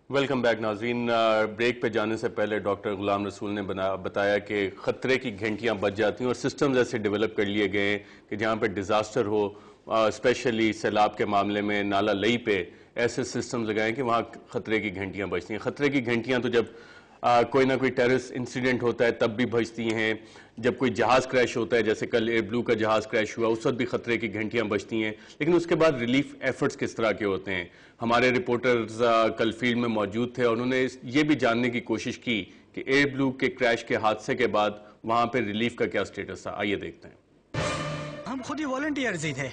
Welcome back नाज़रीन। Break पे जाने से पहले डॉक्टर गुलाम रसूल ने बताया कि ख़तरे की घंटियां बज जाती हैं और सिस्टम्स ऐसे डेवलप कर लिए गए हैं कि जहां पे डिज़ास्टर हो, स्पेशली सैलाब के मामले में नाला लई पे ऐसे सिस्टम्स लगाएं कि वहां ख़तरे की घंटियां बजती हैं। ख़तरे की घंटियां तो जब कोई ना कोई टेररिस्ट इंसिडेंट होता है तब भी बजती हैं, जब कोई जहाज़ क्रैश होता है, जैसे कल एयर ब्लू का जहाज़ क्रैश हुआ, उस वक्त भी ख़तरे की घंटियां बजती हैं। लेकिन उसके बाद रिलीफ एफर्ट्स किस तरह के होते हैं? हमारे रिपोर्टर्स कल फील्ड में मौजूद थे और उन्होंने ये भी जानने की कोशिश की कि एयर ब्लू के क्रैश के हादसे के बाद वहां पर रिलीफ का क्या स्टेटस था। आइए देखते हैं। हम खुद ही वॉलंटियर्स ही थे।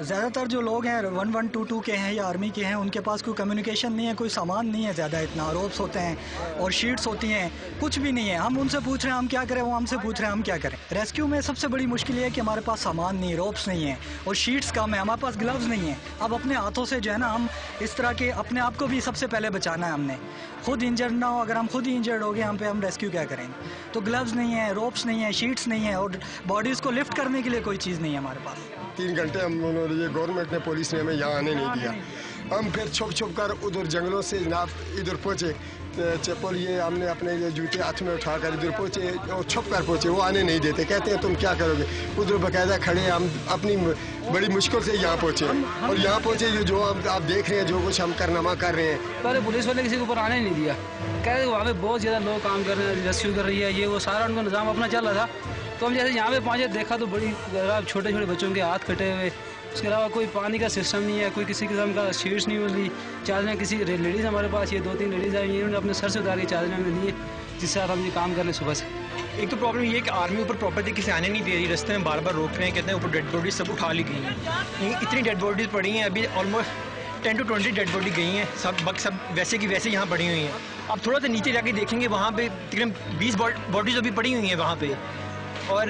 ज़्यादातर जो लोग हैं 1122 के हैं या आर्मी के हैं, उनके पास कोई कम्युनिकेशन नहीं है, कोई सामान नहीं है ज़्यादा, इतना रोप्स होते हैं और शीट्स होती हैं, कुछ भी नहीं है। हम उनसे पूछ रहे हैं हम क्या करें, वो हमसे पूछ रहे हैं हम क्या करें। रेस्क्यू में सबसे बड़ी मुश्किल ये है कि हमारे पास सामान नहीं, रोप्स नहीं है और शीट्स कम है, हमारे पास ग्लव्स नहीं है। अब अपने हाथों से जो है ना, हम इस तरह के अपने आप को भी सबसे पहले बचाना है हमने, खुद इंजर्ड ना हो। अगर हम खुद ही इंजर्ड हो गए हम पे, हम रेस्क्यू क्या करेंगे? तो ग्लव्स नहीं है, रोप्स नहीं है, शीट्स नहीं है और बॉडीज़ को लिफ्ट करने के लिए कोई चीज़ नहीं है हमारे पास। 3 घंटे हम उन्होंने, ये गवर्नमेंट ने, पुलिस ने हमें यहाँ आने नहीं दिया। हम फिर छुप छुप कर उधर जंगलों से जनाब इधर पहुँचे। चप्पल ये हमने अपने ये जूते हाथ में उठाकर इधर पहुँचे और छुप कर पहुँचे। वो आने नहीं देते, कहते हैं तुम क्या करोगे। उधर बाकायदा खड़े हम अपनी बड़ी मुश्किल से यहाँ पहुँचे और यहाँ पहुँचे ये जो आप देख रहे हैं, जो कुछ हम कारनामा कर रहे हैं। पहले पुलिस वाले किसी के ऊपर आने नहीं दिया, कह रहे वहाँ पे बहुत ज़्यादा लोग काम कर रहे हैं, रेस्क्यू कर रही है, ये वो सारा उनका निज़ाम अपना चल रहा था। तो हम जैसे यहाँ पे पहुँचे देखा तो बड़ी छोटे छोटे बच्चों के हाथ कटे हुए, उसके अलावा कोई पानी का सिस्टम नहीं है, कोई किसी किस्म का शीट्स नहीं मिली। चादरें किसी लेडीज़ हमारे पास, ये 2-3 लेडीज़ आई, इन्होंने अपने सर से उतार के चादरें में ली है, जिससे हम ये काम कर रहे हैं सुबह से। एक तो प्रॉब्लम ये है कि आर्मी ऊपर प्रॉपर तरीके से आने नहीं दे रही, रास्ते में बार बार रोक रहे हैं, कहते हैं ऊपर डेड बॉडीज सब उठा ली गई हैं। इतनी डेड बॉडीज पड़ी हैं, अभी ऑलमोस्ट 10 to 20 डेड बॉडी गई हैं, सब वैसे की वैसे यहाँ पड़ी हुई हैं। अब थोड़ा सा नीचे जाके देखेंगे, वहाँ पे तकरीबन 20 बॉडीज अभी पड़ी हुई हैं वहाँ पे। और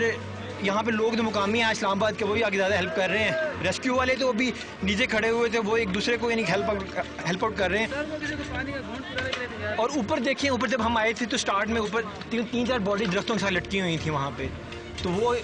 यहाँ पे लोग जो मुकामी हैं इस्लामाबाद के, वही आगे ज़्यादा हेल्प कर रहे हैं। रेस्क्यू वाले तो अभी नीचे खड़े हुए थे, वो एक दूसरे को यानी हेल्प आउट कर रहे हैं। और ऊपर देखिए, ऊपर जब हम आए थे तो स्टार्ट में ऊपर 3-4 बॉडी दरख्तों के साथ लटकी हुई थी वहाँ पे, तो वो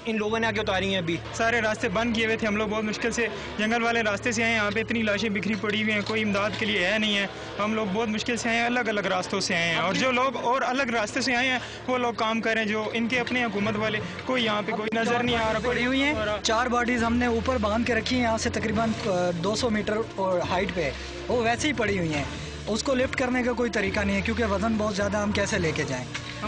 इन लोगों ने आके उतारी हैं। अभी सारे रास्ते बंद किए हुए थे, हम लोग बहुत मुश्किल से जंगल वाले रास्ते से आए। यहाँ पे इतनी लाशें बिखरी पड़ी हुई हैं, कोई इमदाद के लिए है नहीं है। हम लोग बहुत मुश्किल से आए हैं, अलग अलग रास्तों से आए हैं। और जो लोग और अलग रास्ते से आए हैं वो लोग काम कर रहे हैं, जो इनके अपने हुकूमत वाले, कोई यहाँ पे कोई नजर नहीं आ रहा। पड़ी हुई हैं 4 बॉडीज हमने ऊपर बांध के रखी हैं, यहाँ से तकरीबन 200 मीटर हाइट पे, वो वैसे ही पड़ी हुई हैं। उसको लिफ्ट करने का कोई तरीका नहीं है क्योंकि वजन बहुत ज़्यादा, हम कैसे लेके जाएं।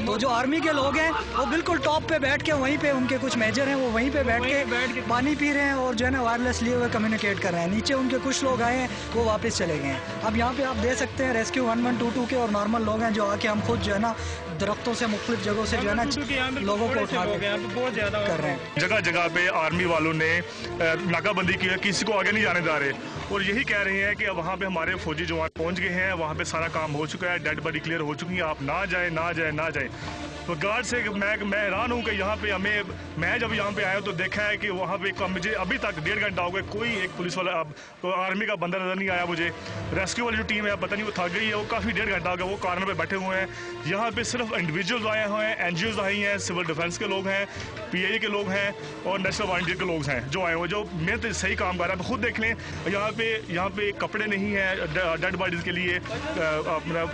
तो जो आर्मी के लोग हैं वो बिल्कुल टॉप पे बैठ के, वहीं पे उनके कुछ मेजर हैं, वो वहीं पे बैठ के पानी पी रहे हैं और जो है ना वायरलेस लिए हुए कम्युनिकेट कर रहे हैं। नीचे उनके कुछ लोग आए हैं, वो वापस चले गए हैं। अब यहाँ पे आप दे सकते हैं रेस्क्यू 1122 के और नॉर्मल लोग हैं जो आके हम खुद जो है ना दरख्तों से मुख्तलिफ जगहों से जो है ना लोगों को उठा बहुत ज़्यादा कर रहे हैं। जगह जगह पे आर्मी वालों ने नाकाबंदी की है, किसी को आगे नहीं जाने दे रहे और यही कह रहे हैं कि वहाँ पे हमारे फौजी जवान पहुँच गए हैं, वहाँ पे सारा काम हो चुका है, डेड बॉडी क्लियर हो चुकी है, आप ना जाए ना जाए ना जाए। तो गार्ड से मैं हैरान हूँ कि यहाँ पे मैं जब यहाँ पे आया तो देखा है कि वहाँ पे मुझे अभी तक 1.5 घंटा हो गया, कोई एक पुलिस वाला तो आर्मी का बंदा नजर नहीं आया मुझे। रेस्क्यू वाली जो टीम है पता नहीं वो थक गई है, वो काफ़ी 1.5 घंटा हो गया वो कॉर्नर पे बैठे हुए हैं। यहाँ पे सिर्फ इंडिविजुअल्स आए हुए हैं, NGOs आई हैं, सिविल डिफेंस के लोग हैं, PI के लोग हैं और नेशनल वॉलंटियर के लोग हैं जो आए हुए, जो मेहनत सही काम कर रहे हैं। खुद देख लें, यहाँ पे कपड़े नहीं है डेड बॉडीज के लिए,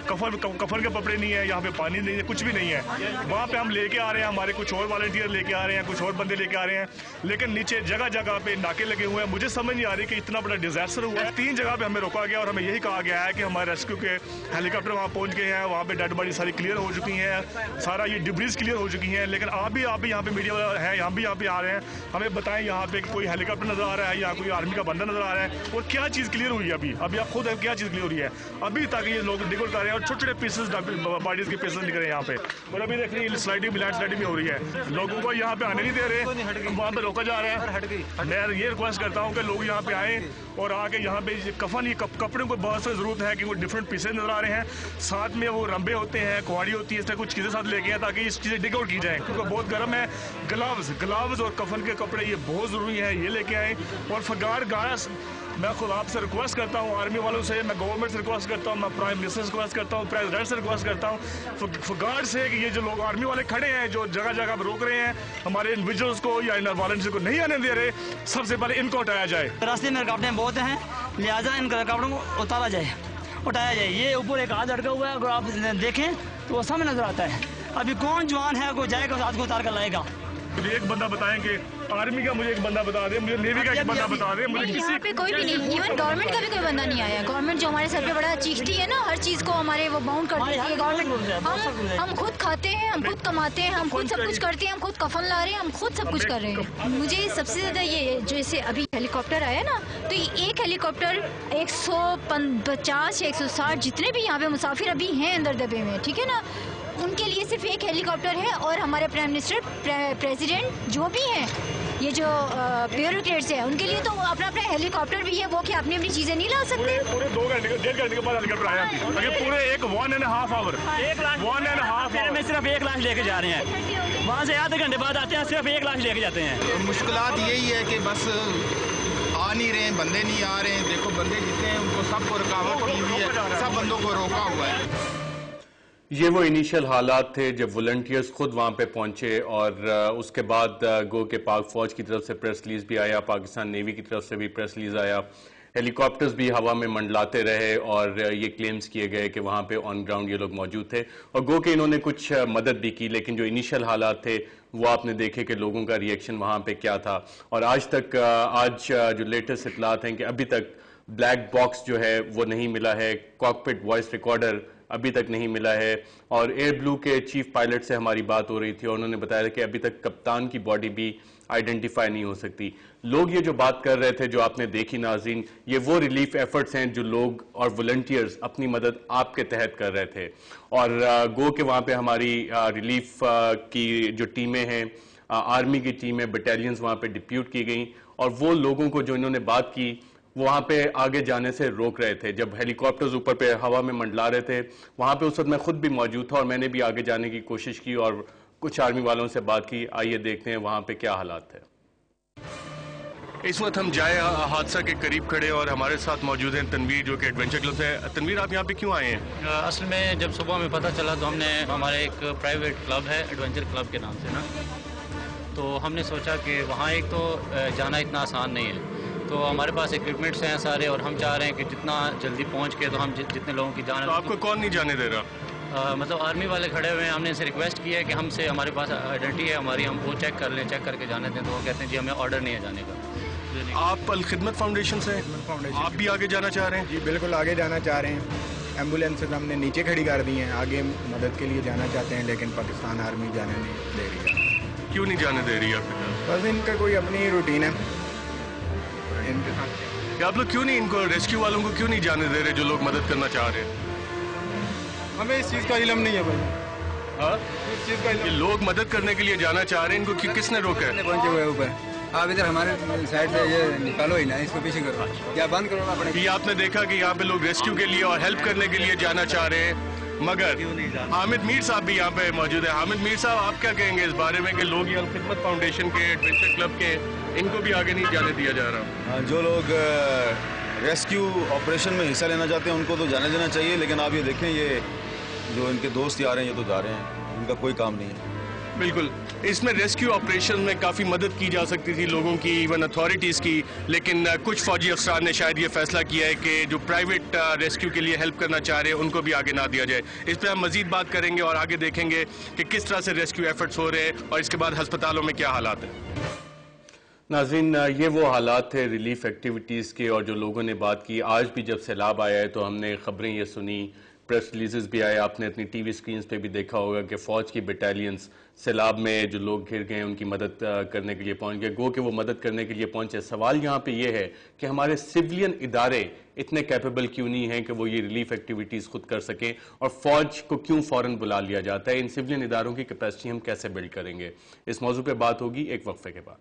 कफन के कपड़े नहीं है, यहाँ पे पानी नहीं है, कुछ भी नहीं है। वहाँ पे हम लेके आ रहे हैं, हमारे कुछ और वॉलंटियर लेके आ रहे हैं, कुछ और बंदे लेके आ रहे हैं, लेकिन नीचे जगह जगह पे नाके लगे हुए हैं। मुझे समझ नहीं आ रही कि इतना बड़ा डिजास्टर हुआ है। 3 जगह पे हमें रोका गया और हमें यही कहा गया है कि हमारे रेस्क्यू के हेलीकॉप्टर वहाँ पहुँच गए हैं, वहाँ पे डेड बॉडी सारी क्लियर हो चुकी हैं, सारा ये डिब्रीज क्लियर हो चुकी हैं। लेकिन आप भी यहाँ पे मीडिया है, यहाँ पे आ रहे हैं, हमें बताएं यहाँ पे कोई हेलीकॉप्टर नजर आ रहा है या कोई आर्मी का बंदा नजर आ रहा है और क्या चीज़ क्लियर हुई है अभी आप खुद क्या चीज़ क्लियर हो रही है? अभी तक ये लोग निकल कर रहे हैं और छोटे छोटे पीसेस बॉडीज के पीसेस निकल रहे हैं यहाँ पे। और अभी देख रहे हैं स्लाइडिंग भी हो रही है, लोगों को यहाँ पे आने नहीं दे रहे, वहाँ पे रोका जा रहा है। मैं ये रिक्वेस्ट करता हूँ कि लोग यहाँ पे आए और आके यहाँ पे कपड़े को बहुत सी जरूरत है कि वो डिफरेंट पीसेज नजर आ रहे हैं, साथ में वो रंबे होते हैं, कुआड़ी होती है, इस तरह कुछ चीज़ें साथ लेके आए ताकि इस चीज़ें डिग आउट की जाए क्योंकि बहुत गर्म है। ग्लव्स और कफन के कपड़े ये बहुत ज़रूरी है, ये लेके आए। और फगार गास मैं खुद आपसे रिक्वेस्ट करता हूँ, आर्मी वालों से, मैं गवर्नमेंट से रिक्वेस्ट करता हूँ, मैं प्राइम मिनिस्टर से रिक्वेस्ट करता हूँ, प्रेसिडेंट से रिक्वेस्ट करता हूँ, फगार से कि ये जो लोग आर्मी वाले खड़े हैं जो जगह जगह पर रोक रहे हैं हमारे इंडिविजुअल्स को या वॉलंटियर्स को नहीं आने दे रहे, सबसे पहले इनको हटाया जाए। रास्ते में रुकावटें बहुत हैं, लिहाजा इन रुकावटों को उतारा जाए उठाया जाए। ये ऊपर एक हाथ अटका हुआ है, अगर आप देखें तो वो सामने नजर आता है। अभी कौन जवान है वो जाएगा हाथ को उतार कर लाएगा? एक बंदा बताएंगे, आर्मी का मुझे एक बंदा बता दे, मुझे नेवी का एक बंदा बता दे, मुझे किसी यहाँ पे कोई भी नहीं, इवन गवर्नमेंट का भी कोई बंदा नहीं आया। गवर्नमेंट जो हमारे सर पे बड़ा चीखती है ना, हर चीज को हमारे वो बाउंड कर देती है गवर्नमेंट। हम खुद खाते हैं, हम खुद कमाते हैं, हम खुद सब कुछ करते हैं, हम खुद कफन ला रहे हैं, हम खुद सब कुछ कर रहे हैं। मुझे सबसे ज्यादा ये जैसे अभी हेलीकॉप्टर आया ना, तो एक हेलीकॉप्टर 150 या 160 जितने भी यहाँ पे मुसाफिर अभी हैं अंदर दबे हुए, ठीक है ना, उनके लिए सिर्फ एक हेलीकॉप्टर है। और हमारे प्राइम मिनिस्टर, प्रेसिडेंट जो भी हैं, ये जो ब्यूरोक्रेट्स हैं, उनके लिए तो अपना अपना हेलीकॉप्टर भी है, वो क्या अपनी अपनी चीजें नहीं ला सकते? पूरे 2 घंटे 1.5 घंटे के बाद हेलीकॉप्टर आया, पूरे 1.5 आवर, 1 लाख 1.5 में सिर्फ 1 लाख लेके जा रहे हैं। वहाँ से आधे घंटे बाद आते हैं, सिर्फ 1 लाख लेके जाते हैं। मुश्किलात यही है कि बस आ नहीं रहे, बंदे नहीं आ रहे हैं। देखो बंदे जितने हैं उनको सबको रुकावट की हुई है, सब बंदों को रोका हुआ है। ये वो इनिशियल हालात थे जब वॉलंटियर्स खुद वहाँ पे पहुंचे और उसके बाद गो के पाक फौज की तरफ से प्रेस रिलीज भी आया, पाकिस्तान नेवी की तरफ से भी प्रेस रिलीज आया, हेलीकॉप्टर्स भी हवा में मंडलाते रहे और ये क्लेम्स किए गए कि वहाँ पे ऑन ग्राउंड ये लोग मौजूद थे और गो के इन्होंने कुछ मदद भी की। लेकिन जो इनिशियल हालात थे वो आपने देखे कि लोगों का रिएक्शन वहाँ पे क्या था। और आज तक जो लेटेस्ट इतलात हैं कि अभी तक ब्लैक बॉक्स जो है वो नहीं मिला है, कॉकपिट वॉइस रिकॉर्डर अभी तक नहीं मिला है। और एयर ब्लू के चीफ पायलट से हमारी बात हो रही थी और उन्होंने बताया कि अभी तक कप्तान की बॉडी भी आइडेंटिफाई नहीं हो सकती। लोग ये जो बात कर रहे थे, जो आपने देखी नाज़रीन, ये वो रिलीफ एफर्ट्स हैं जो लोग और वॉलंटियर्स अपनी मदद आपके तहत कर रहे थे। और गो के वहाँ पे हमारी रिलीफ की जो टीमें हैं, आर्मी की टीमें, बटालियंस वहाँ पे डिप्यूट की गई और वो लोगों को जो इन्होंने बात की वहाँ पे आगे जाने से रोक रहे थे। जब हेलीकॉप्टर्स ऊपर पे हवा में मंडला रहे थे, वहाँ पे उस वक्त मैं खुद भी मौजूद था और मैंने भी आगे जाने की कोशिश की और कुछ आर्मी वालों से बात की। आइए देखते हैं वहाँ पे क्या हालात थे। इस वक्त हम जाए हादसा के करीब खड़े और हमारे साथ मौजूद हैं तनवीर, जो कि एडवेंचर क्लब से। तनवीर, आप यहाँ पे क्यों आए हैं? असल में जब सुबह में पता चला तो हमने, हमारे एक प्राइवेट क्लब है एडवेंचर क्लब के नाम से ना, तो हमने सोचा कि वहाँ एक तो जाना इतना आसान नहीं है, तो हमारे पास इक्विपमेंट्स हैं सारे और हम चाह रहे हैं कि जितना जल्दी पहुंच के तो हम जितने लोगों की जान। तो आपको कौन नहीं जाने दे रहा? मतलब आर्मी वाले खड़े हुए हैं, हमने इनसे रिक्वेस्ट की है कि हमसे, हमारे पास आइडेंटिटी है हमारी, हम वो चेक कर लें, चेक करके जाने दें, तो वो कहते हैं जी हमें ऑर्डर नहीं है जाने का। आप अल खिदमत फाउंडेशन से, आप भी आगे जाना चाह रहे हैं? जी बिल्कुल आगे जाना चाह रहे हैं। एम्बुलेंसेज हमने नीचे खड़ी कर दी हैं, आगे मदद के लिए जाना चाहते हैं, लेकिन पाकिस्तान आर्मी जाने नहीं दे रही है। क्यों नहीं जाने दे रही है? बस इनका कोई अपनी रूटीन है इनके साथ। आप लोग क्यों नहीं, इनको रेस्क्यू वालों को क्यों नहीं जाने दे रहे जो लोग मदद करना चाह रहे हैं? हमें इस चीज़ का इल्म नहीं है भाई। इस चीज़ का ये लोग मदद करने के लिए जाना चाह रहे हैं, इनको किसने रोका है? पहुंचे हुए ऊपर, आप इधर हमारे साइड से ये निकालो ही ना, इसको पीछे करो या बंद करो अपने। ये आपने देखा कि यहाँ पे लोग रेस्क्यू के लिए और हेल्प करने के लिए जाना चाह रहे हैं, मगर हामिद मीर साहब भी यहाँ पे मौजूद है। हामिद मीर साहब, आप क्या कहेंगे इस बारे में कि लोग ये अल खिदमत फाउंडेशन के, एडवेंचर क्लब के, इनको भी आगे नहीं जाने दिया जा रहा? जो लोग रेस्क्यू ऑपरेशन में हिस्सा लेना चाहते हैं उनको तो जाने देना चाहिए, लेकिन आप ये देखें, ये जो इनके दोस्त आ रहे हैं ये तो जा रहे हैं, इनका कोई काम नहीं है। बिल्कुल, इसमें रेस्क्यू ऑपरेशन में काफ़ी मदद की जा सकती थी लोगों की, इवन अथॉरिटीज़ की, लेकिन कुछ फौजी अफसरान ने शायद ये फैसला किया है कि जो प्राइवेट रेस्क्यू के लिए हेल्प करना चाह रहे हैं उनको भी आगे ना दिया जाए। इस पर हम मजीद बात करेंगे और आगे देखेंगे कि किस तरह से रेस्क्यू एफर्ट्स हो रहे हैं और इसके बाद अस्पतालों में क्या हालात हैं। नाज़रीन, ये वो हालात थे रिलीफ एक्टिविटीज़ के और जो लोगों ने बात की। आज भी जब सैलाब आया है तो हमने खबरें ये सुनी, प्रेस रिलीजेस भी आए, आपने अपनी टीवी स्क्रीन्स पे भी देखा होगा कि फ़ौज की बटालियंस सैलाब में जो लोग घिर गए उनकी मदद करने के लिए पहुंच गए। गो कि वो मदद करने के लिए पहुंचे। सवाल यहाँ पे ये है कि हमारे सिविलियन इदारे इतने कैपेबल क्यों नहीं हैं कि वो ये रिलीफ एक्टिविटीज़ खुद कर सकें, और फ़ौज को क्यों फ़ौरन बुला लिया जाता है? इन सिविलियन इदारों की कैपेसिटी हम कैसे बिल्ड करेंगे? इस मौजू पर बात होगी एक वक्फे के बाद।